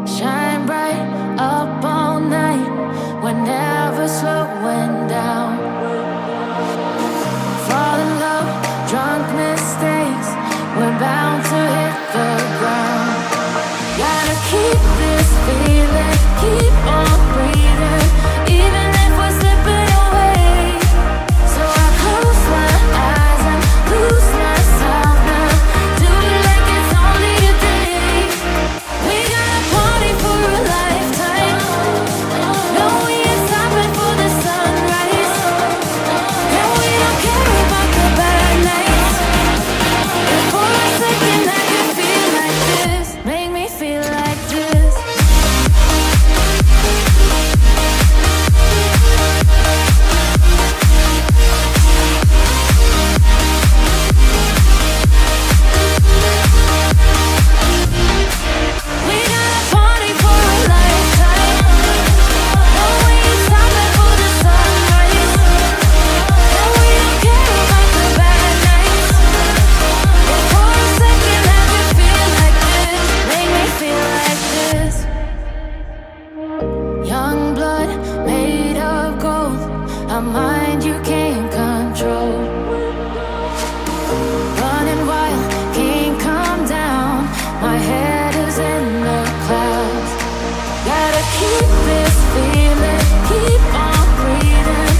Shine bright up all night. We're never slowing down. Fall in love, drunk mistakes. We're bound to hit the ground. Gotta keep this feeling, keep on breathing, even if we're slipping away. So I close my eyes and lose myself now. Do it like it's only today. We got a party for a lifetime. No, we ain't stopping for the sunrise. And we don't care about the bad nights. And for a second I can feel like this. Make me feel like this. We got a party for a lifetime. No, we ain't stopping for the sunrise. And we don't care about the bad nights. And for a second I can feel like this. Make me feel like this. Young blood made of gold, a mind you can't control. Running wild, can't calm down. My head is in the clouds. Gotta keep this feeling, keep on breathing,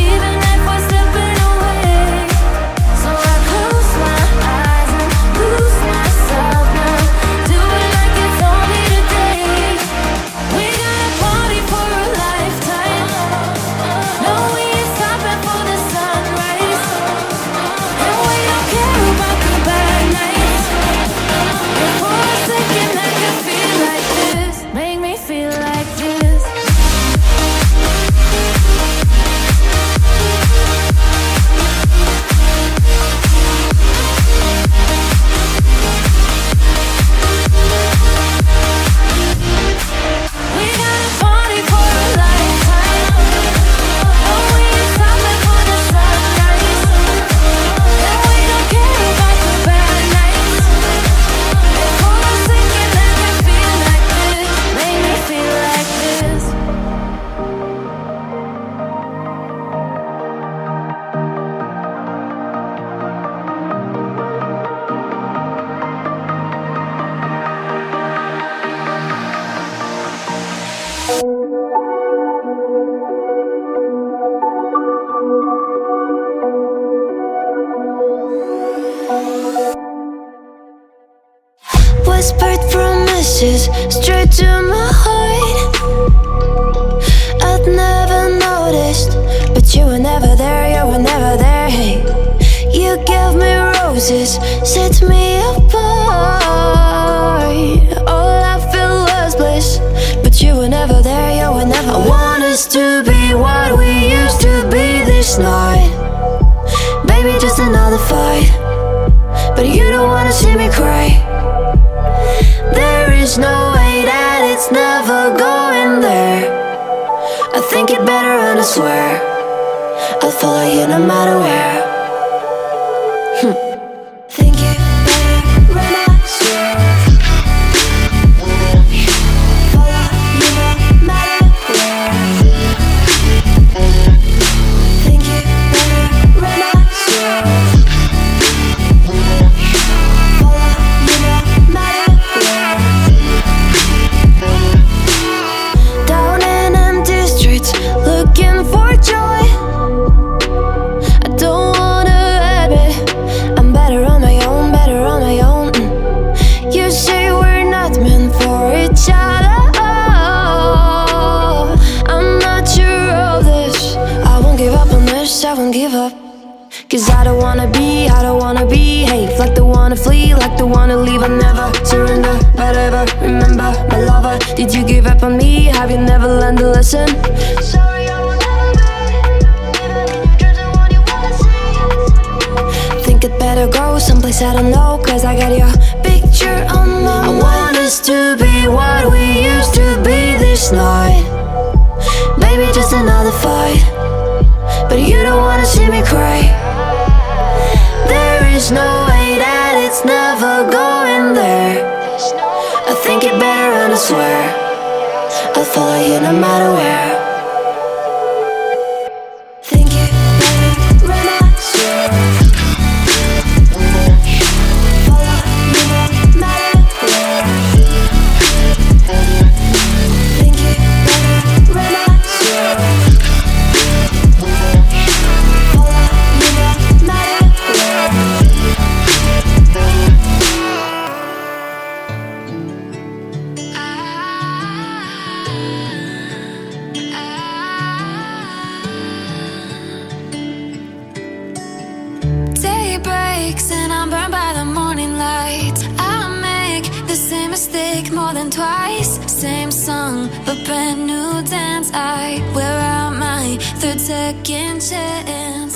even if we're slipping away. So I close my eyes and lose myself now. Do it like it's only today. We got a party for a lifetime. No, we ain't stopping for the sunrise. And we don't care about the bad nights. And for a second I can feel like this. Make me feel like this. We got a party for a lifetime. No, we ain't stopping for the sunrise. And we don't care about the bad nights. And for a second I can feel like this. Make me feel like this. Whispered promises straight to my heart. I'd never noticed, but you were never there, you were never there. Hey, you gave me roses, set me apart. All I felt was bliss, but you were never there, you were never there. I want us to be what we used to be this night. Baby, just another fight, but you don't wanna see me cry. There is no way that it's never going there. I think it better and I swear I'll follow you no matter where. Think it better and I swear follow you no matter where. Think it better and I swear follow you no matter where. Down in empty streets, looking for joy. I don't wanna admit I'm better on my own, better on my own. You say we're not meant for each other. I'm not sure of this. I won't give up on this, I won't give up. Cause I don't wanna be, hey, like the wanna flee, like the wanna leave. I never surrender, but ever remember my lover. Did you give up on me? Have you never learned to listen? Sorry, I will never be, even in your dreams and what you wanna see. Think it better go someplace I don't know, cause I got your picture on my mind. I want us to be what we used to be this night. Baby, just another fight, but you don't wanna see me cry. There is no way that it's never going there. I think it better and I swear I'll follow you no matter where. Think it better when I swear follow you no matter where. Think it better when I swear follow you no matter where. Day breaks and I'm burned by the morning light. I make the same mistake more than twice. Same song, but brand new dance. I wear out my third second chance.